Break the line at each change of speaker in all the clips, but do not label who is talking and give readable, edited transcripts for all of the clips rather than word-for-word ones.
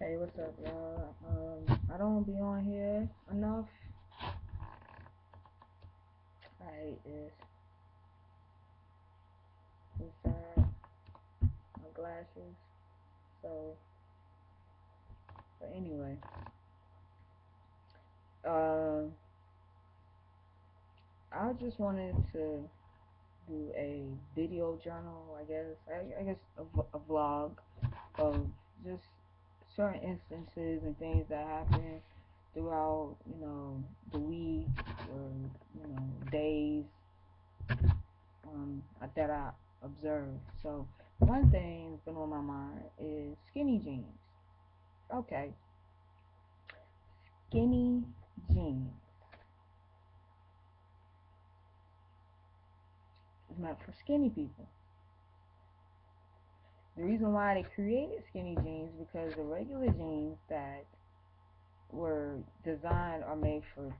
Hey, what's up, y'all? I don't be on here enough. I hate this. It's sad. My glasses. So, but anyway, uh, I just wanted to do a video journal. I guess a vlog of just certain instances and things that happen throughout, the week or days that I observed. So one thing that's been on my mind is skinny jeans. Okay, skinny jeans is meant for skinny people. The reason why they created skinny jeans because the regular jeans that were designed or made for,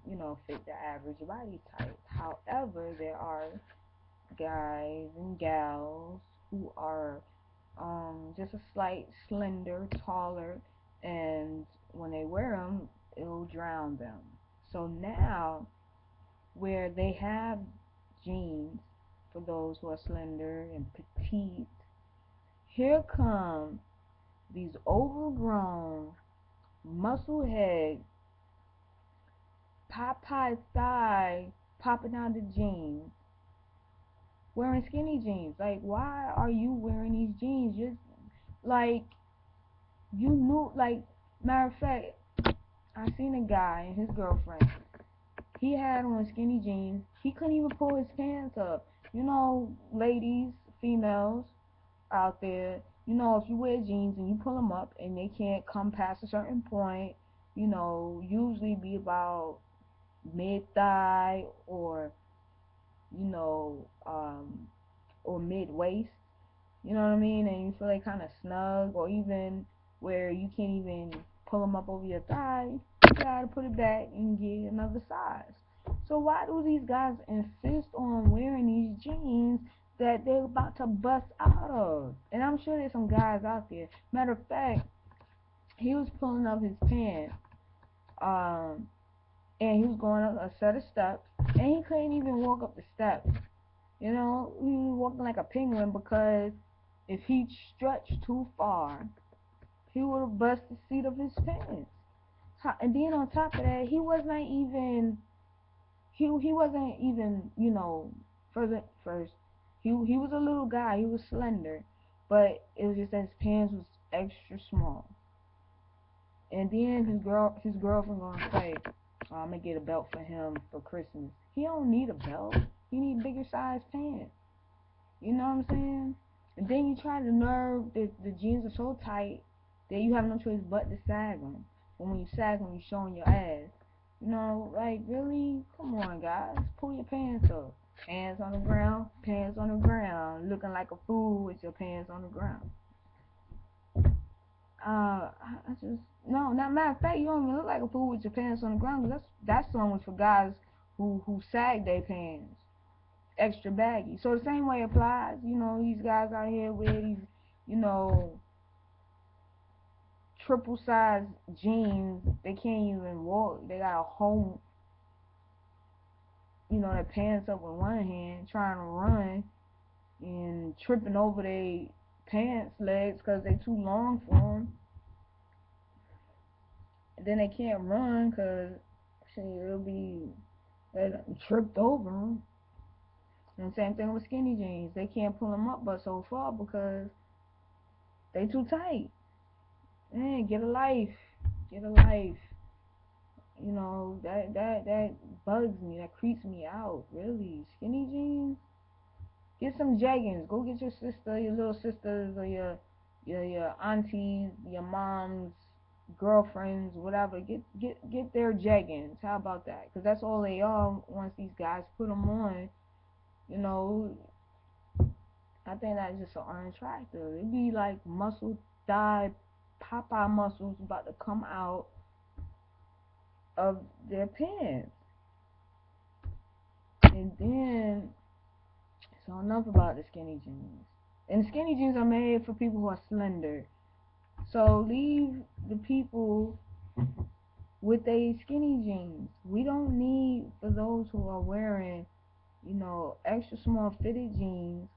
fit the average body type. However, there are guys and gals who are just a slight slender, taller, and when they wear them, it'll drown them. So now, where they have jeans for those who are slender and petite, here come these overgrown, muscle head, Popeye thigh popping out the jeans, wearing skinny jeans. Like, why are you wearing these jeans? Just like you knew, like, matter of fact, I seen a guy and his girlfriend. He had on skinny jeans. He couldn't even pull his pants up. Ladies, females out there, if you wear jeans and you pull them up and they can't come past a certain point, usually be about mid thigh or, you know, um, or mid waist, you know what I mean? And you feel like kind of snug, or even where you can't even pull them up over your thigh, you gotta put it back and get another size. So why do these guys insist on wearing these jeans that they're about to bust out of? And I'm sure there's some guys out there. Matter of fact, he was pulling up his pants, and he was going up a set of steps, and he couldn't even walk up the steps. He was walking like a penguin because if he stretched too far, he would have bust the seat of his pants. And then on top of that, he wasn't even first. He was a little guy. He was slender, but it was just that his pants was extra small. And then his girlfriend gonna say, oh, I'm gonna get a belt for him for Christmas. He don't need a belt. He need bigger size pants. You know what I'm saying? And then you try to nerve that the jeans are so tight that you have no choice but to sag them. But when you sag them, you're showing your ass. Like, really? Come on, guys. Pull your pants up. Pants on the ground, looking like a fool with your pants on the ground. I just, no, not matter of fact, you don't even look like a fool with your pants on the ground. 'Cause that song was for guys who sag their pants extra baggy. So the same way applies. These guys out here with these, you know, triple size jeans. They can't even walk. They got to hold, their pants up with one hand, trying to run and tripping over their pants legs because they too long for them. And then they can't run because it'll be they tripped over them. And same thing with skinny jeans. They can't pull them up but so far because they too tight. Man, get a life. Get a life. That bugs me. That creeps me out. Really. Skinny jeans? Get some jeggings. Go get your sister, your little sisters, or your aunties, your mom's girlfriends, whatever. Get their jeggings. How about that? Because that's all they are once these guys put them on. I think that's just so unattractive. It'd be like muscle thigh, Popeye muscles about to come out of their pants. And then, so enough about the skinny jeans. And skinny jeans are made for people who are slender. So leave the people with a skinny jeans. We don't need for those who are wearing, extra small fitted jeans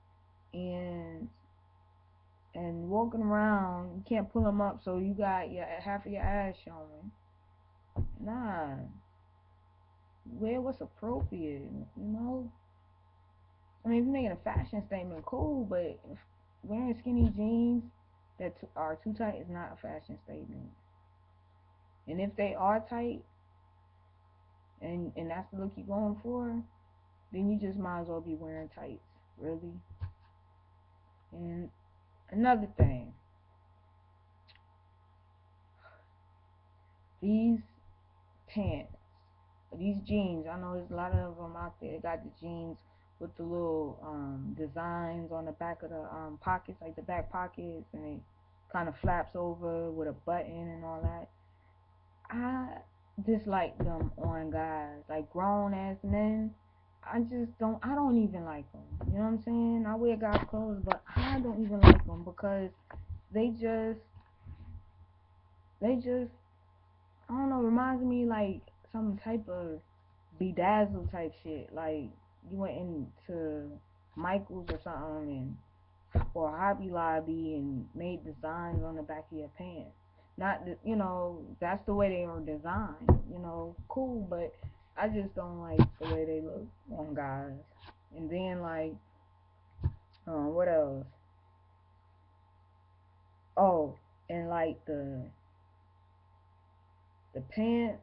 and walking around. You can't pull them up, so you got your half of your ass showing. Nah, wear what's appropriate. I mean, if you're making a fashion statement, cool, but wearing skinny jeans that are too tight is not a fashion statement. And if they are tight, and that's the look you're going for, then you just might as well be wearing tights, really. And another thing, these pants, these jeans, I know there's a lot of them out there that got the jeans with the little designs on the back of the pockets, like the back pockets, and it kind of flaps over with a button and all that. I dislike them on guys, like grown ass men. I don't even like them. You know what I'm saying? I wear guys' clothes, but I don't even like them because they just, they just, I don't know, reminds me like some type of bedazzle type shit. Like you went into Michael's or something or Hobby Lobby and made designs on the back of your pants. Not that, that's the way they are designed. Cool, but I just don't like the way they look on guys. And then like, what else? Oh, and like the pants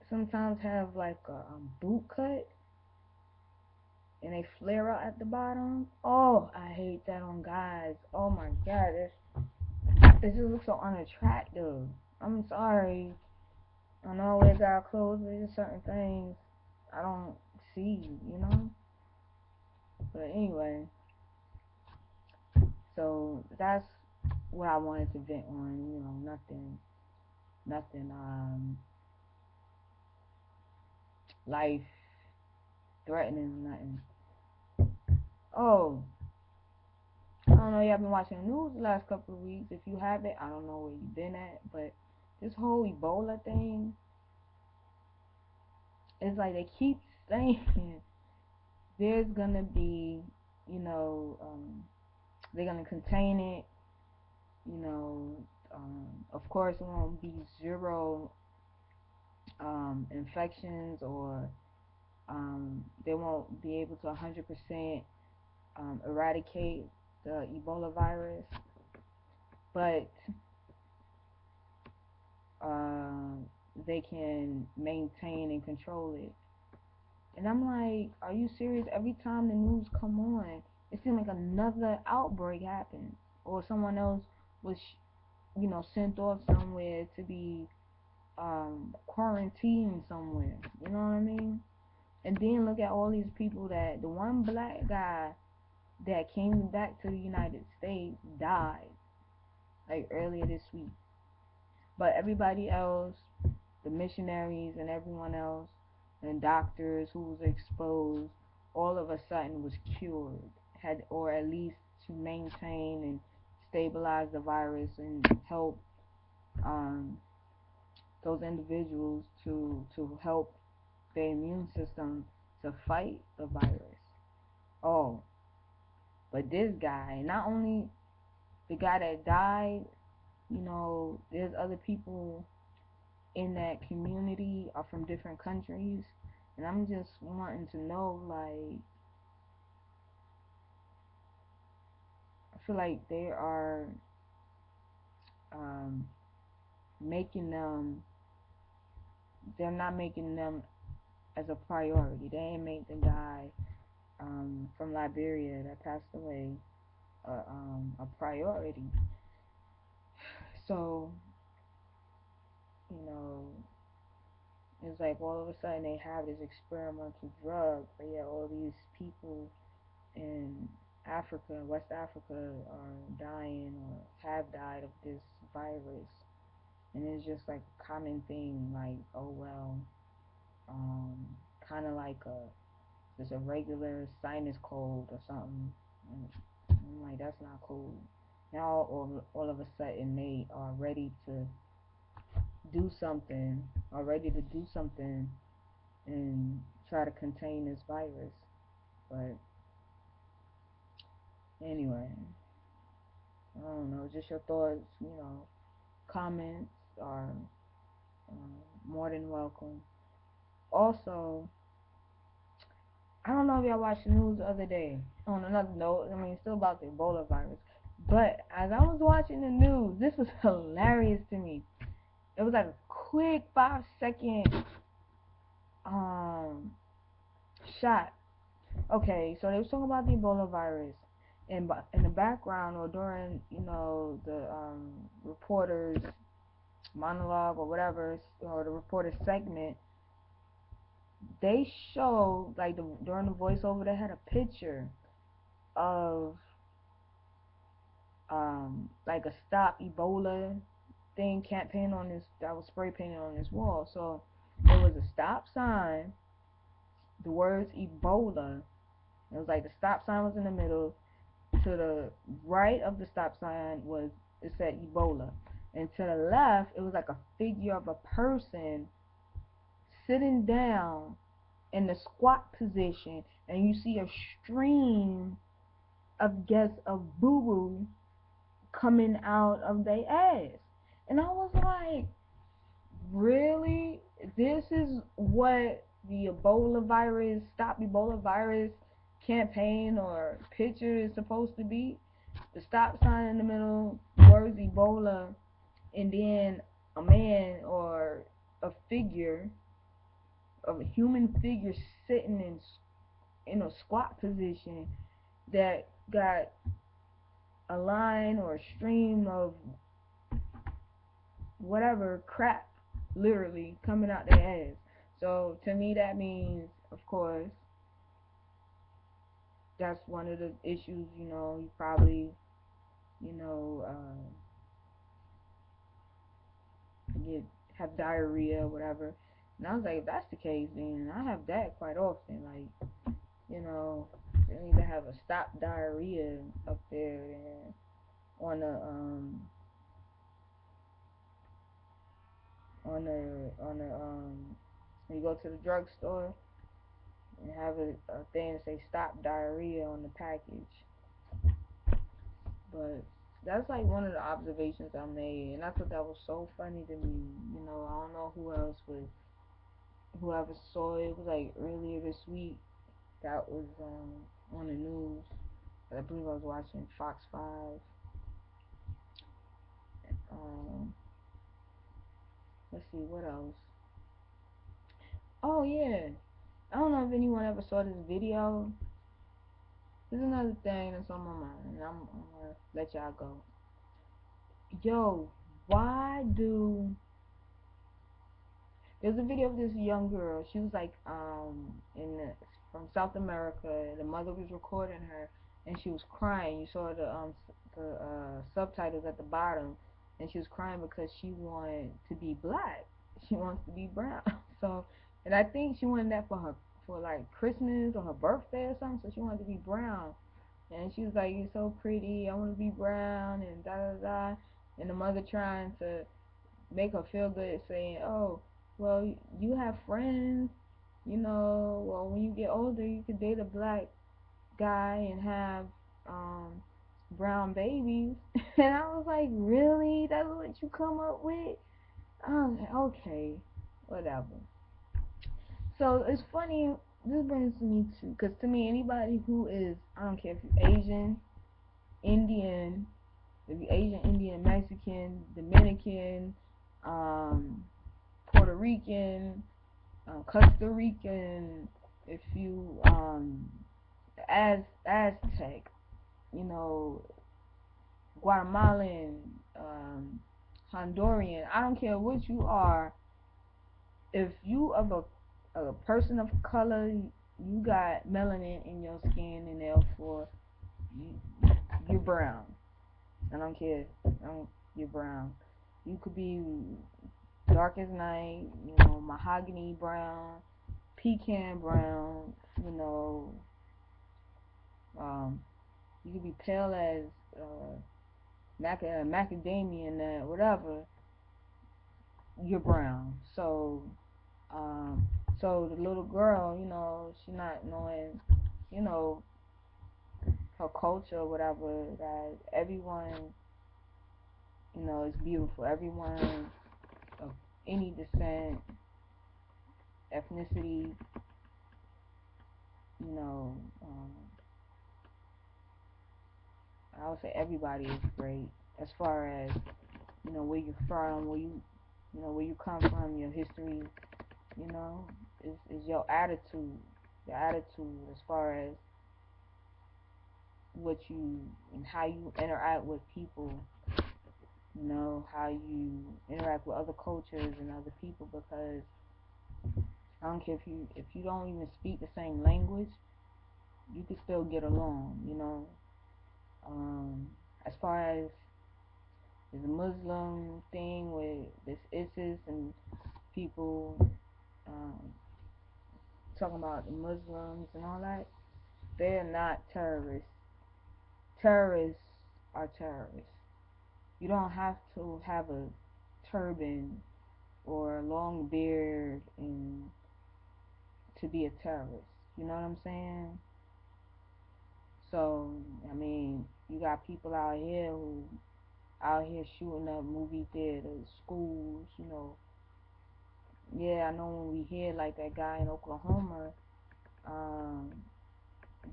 sometimes have like a boot cut and they flare out at the bottom. Oh, I hate that on guys. Oh my god, it just looks so unattractive. I'm sorry. I know I wear guy clothes, but there's certain things I don't see. But anyway, so that's what I wanted to vent on. Nothing, life threatening, nothing. Oh, I don't know. Y'all been watching the news the last couple of weeks. If you haven't, I don't know where you've been at, but this whole Ebola thing, it's like they keep saying there's gonna be, you know, um, they're gonna contain it. You know, of course, it won't be zero infections, or they won't be able to 100% eradicate the Ebola virus, but uh, they can maintain and control it. And I'm like, are you serious? Every time the news come on, it seems like another outbreak happens, or someone else was, sent off somewhere to be quarantined somewhere. You know what I mean? And then look at all these people the one black guy that came back to the United States died like earlier this week. But everybody else, the missionaries and everyone else, and doctors who was exposed, all of a sudden was cured, or at least to maintain and stabilize the virus and help um, those individuals to help their immune system to fight the virus. Oh, but this guy, not only the guy that died, there's other people in that community are from different countries, and I'm just wanting to know, like, I feel like they are um, making them, they're not making them as a priority. They ain't make the guy from Liberia that passed away a priority. So, you know, it's like all of a sudden they have this experimental drug, but yeah, all these people in Africa, West Africa, are dying or have died of this virus, and it's just like a common thing, like, oh well, um, kind of like just a regular sinus cold or something. And I'm like, that's not cool. Now all of a sudden they are ready to do something, are ready to do something and try to contain this virus. But anyway, I don't know, just your thoughts, comments are more than welcome. Also, I don't know if y'all watched the news the other day. On another note, I mean, still about the Ebola virus. But as I was watching the news, this was hilarious to me. It was like a quick 5 second shot. Okay, so they was talking about the Ebola virus, and in the background or during the reporter's monologue or whatever, or the reporter's segment, they showed like during the voiceover they had a picture of like a Stop Ebola thing campaign on this that was spray painted on this wall. So it was a stop sign, the words Ebola. It was like the stop sign was in the middle. To the right of the stop sign it said Ebola, and to the left it was like a figure of a person sitting down in the squat position, and you see a stream of boo boo coming out of their ass. And I was like, really? This is what the Stop Ebola virus campaign or picture is supposed to be? The stop sign in the middle, words Ebola, and then a man or a figure, of a human figure sitting in a squat position that got a line or a stream of whatever crap literally coming out their ass. So to me that means, of course, that's one of the issues, you probably, you know, get have diarrhea or whatever. And I was like, if that's the case, then I have that quite often. Like, they need to have a stop diarrhea up there and on the when you go to the drugstore and have a thing that say stop diarrhea on the package. But that's like one of the observations I made, and I thought that was so funny to me. I don't know whoever saw it. It was like earlier this week that was on the news. I believe I was watching Fox 5. Let's see what else. Oh yeah, I don't know if anyone ever saw this video. There's another thing that's on my mind, and I'm gonna let y'all go. Yo, why do there's a video of this young girl. She was like from South America. The mother was recording her, and she was crying. You saw the subtitles at the bottom, and she was crying because she wanted to be black. She wants to be brown. So, and I think she wanted that for like Christmas or her birthday or something. So she wanted to be brown, and she was like, "You're so pretty. I want to be brown," and da da da. And the mother trying to make her feel good, saying, "Oh, well, you have friends, well, when you get older, you could date a black guy and have brown babies." And I was like, really? That's what you come up with? Okay, whatever. So it's funny. This brings me to, because to me, anybody who is, I don't care if you're Asian, Indian, if you're Asian, Indian, Mexican, Dominican, Puerto Rican, Costa Rican, if you Aztec, Guatemalan, Honduran, I don't care what you are. If you are a person of color, you got melanin in your skin, and therefore you're brown. I don't care. You're brown. You could be dark as night, mahogany brown, pecan brown, you could be pale as macadamia nut, whatever, you're brown. Um, so the little girl, she not knowing, you know, her culture or whatever, that everyone, is beautiful. Everyone of any descent, ethnicity, you know, I would say everybody is great as far as, where you're from, where you come from, your history, you know, is your attitude. Your attitude as far as what you and how you interact with people, how you interact with other cultures and other people, because I don't care if you don't even speak the same language, you can still get along. As far as the Muslim thing with this ISIS and people um, talking about the Muslims and all that, they're not terrorists. Terrorists are terrorists. You don't have to have a turban or a long beard and to be a terrorist. You know what I'm saying? So, I mean, you got people out here who out here shooting up movie theaters, schools. Yeah, I know when we hear like that guy in Oklahoma um,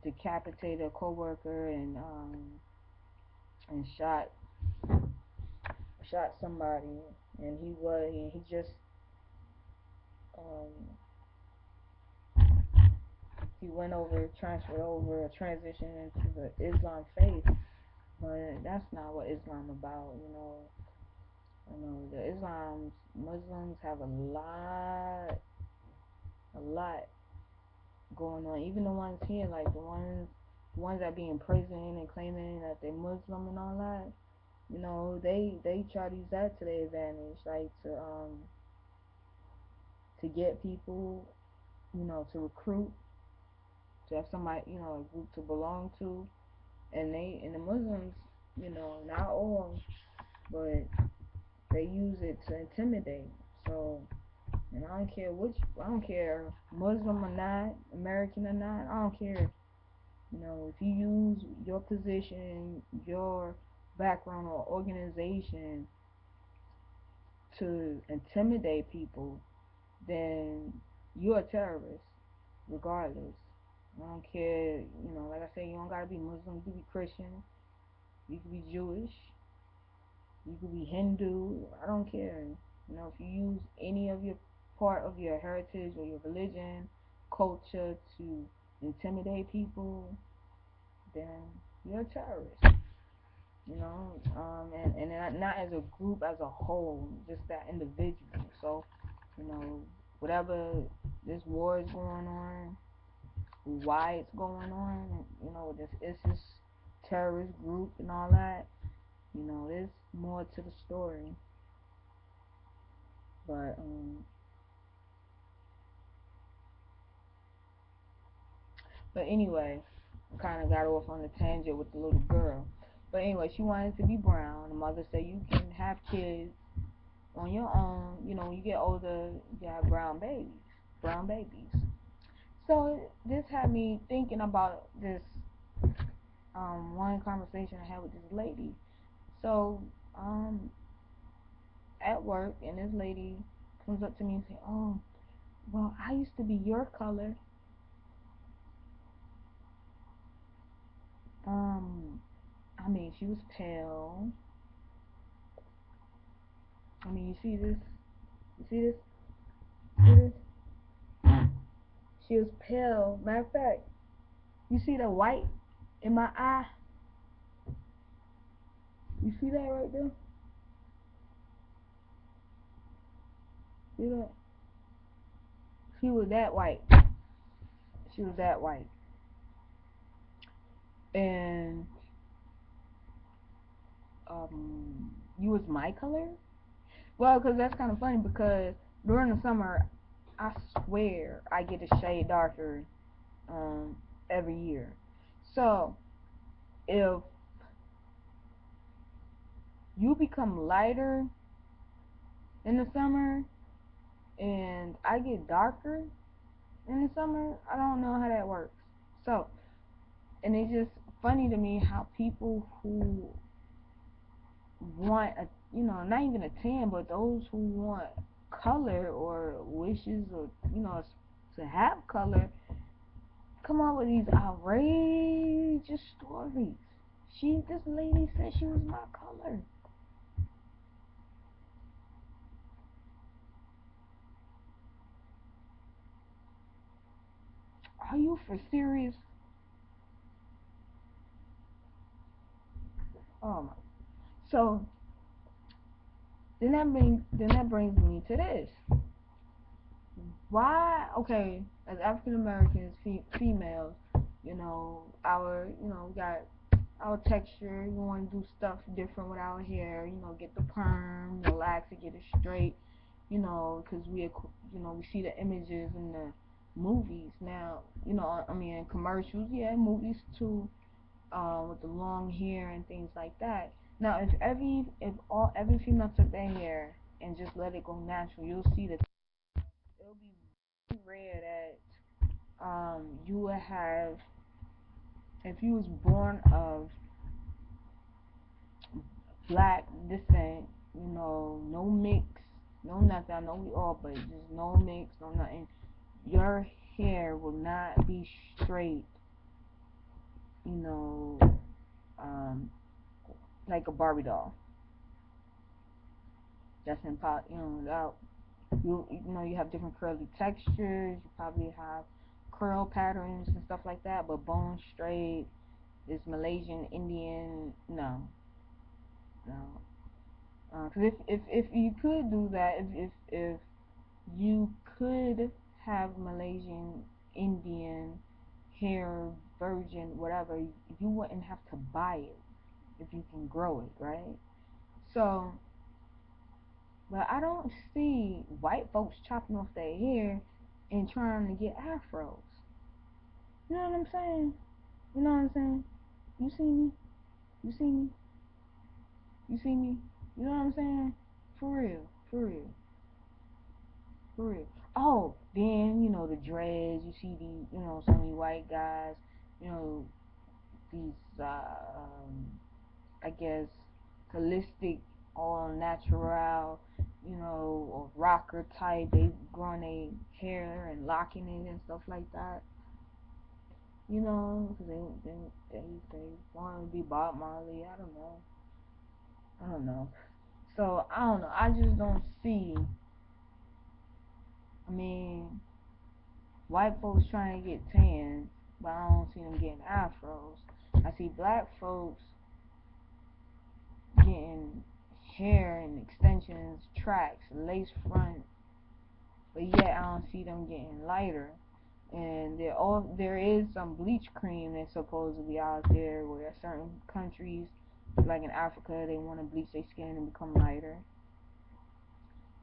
decapitated a coworker and shot somebody, and he just um, he went over, transferred over, transitioned into the Islam faith, but that's not what Islam about. The Muslims have a lot going on. Even the ones here, like the ones that be in prison and claiming that they're Muslim and all that. They try to use that to their advantage, like to get people, to recruit, to have somebody, a group to belong to, and the Muslims, not all, but they use it to intimidate. So, and I don't care, Muslim or not, American or not, I don't care. If you use your position, your background or organization to intimidate people, then you're a terrorist, regardless. I don't care, like I say, you don't gotta be Muslim, you could be Christian, you could be Jewish, you could be Hindu, I don't care. If you use any of your part of your heritage or your religion, culture to intimidate people, then you're a terrorist. And not as a group, as a whole, just that individual. So, whatever this war is going on, why it's going on, this ISIS terrorist group and all that, there's more to the story. But anyway, kind of got off on a tangent with the little girl. But anyway, she wanted to be brown. The mother said you can have kids on your own. When you get older, you have brown babies. Brown babies. So this had me thinking about this one conversation I had with this lady. So at work, and this lady comes up to me and say, "Oh, well, I used to be your color." I mean, she was pale. I mean, you see this? You see this? See this? She was pale. Matter of fact, you see the white in my eye? You see that right there? See that? She was that white. She was that white. And you was my color? Well, because that's kind of funny, because during the summer, I swear I get a shade darker every year. So if you become lighter in the summer and I get darker in the summer. I don't know how that works. So, and it's just funny to me how people who want a, not even a tan, but those who want color or wishes or, to have color, come up with these outrageous stories. This lady said she was my color. Are you for serious? Oh my. So then that brings me to this. Why? Okay, as African Americans, females, we got our texture. We want to do stuff different with our hair. Get the perm, relax it, get it straight. Because we see the images in the movies now. I mean, in commercials, yeah, movies too, with the long hair and things like that. Now, if every female took their hair and just let it go natural, you'll see that it'll be rare that you would have, if you was born of black descent, no mix, no nothing. I know we all, but just no mix, no nothing. Your hair will not be straight, you know, um, like a Barbie doll. That's impossible. Without you have different curly textures. You probably have curl patterns and stuff like that. But bone straight, this Malaysian, Indian, no, no. Because if you could do that, if you could have Malaysian, Indian hair, virgin, whatever, you wouldn't have to buy it if you can grow it, right? So, but I don't see white folks chopping off their hair and trying to get afros. You know what I'm saying? You know what I'm saying? You see me? You see me? You see me? You know what I'm saying? For real, for real, for real. Oh, then the dreads. You see these, some of these white guys. You know these, I guess, holistic, all natural. Or rocker type. They growing their hair and locking it and stuff like that. Because they want to be Bob Marley. I don't know. I don't know. So I don't know. I just don't see. I mean, white folks trying to get tan, but I don't see them getting afros. I see black folks getting hair and extensions, tracks, lace front, but yet I don't see them getting lighter. And there is some bleach cream that's supposed to be out there where certain countries, like in Africa, they want to bleach their skin and become lighter.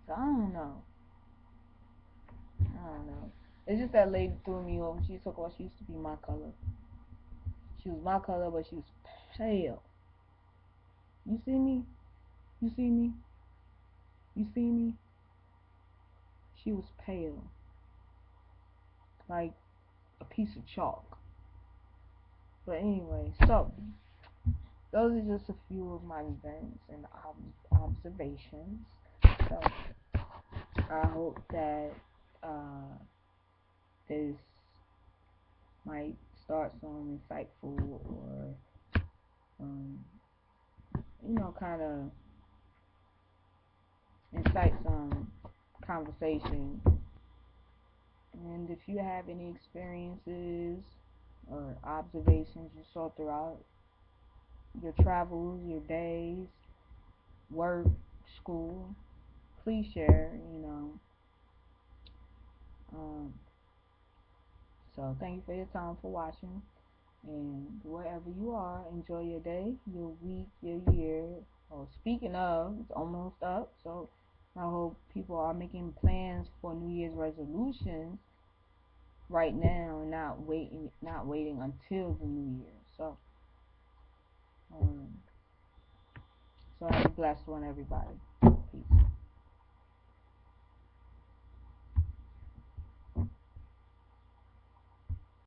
So I don't know. I don't know. It's just that lady threw me off. She talked about she used to be my color. She was my color, but she was pale. You see me? You see me? You see me? She was pale, like a piece of chalk. But anyway, so those are just a few of my events and observations. So I hope that this might start some insightful or um, kind of incite some conversation. And if you have any experiences or observations you saw throughout your travels, your days, work, school, please share. Um, so thank you for your time for watching. And wherever you are, enjoy your day, your week, your year. Oh, speaking of, it's almost up. So I hope people are making plans for New Year's resolutions right now, and not waiting until the New Year. So, um, So have a blessed one, everybody.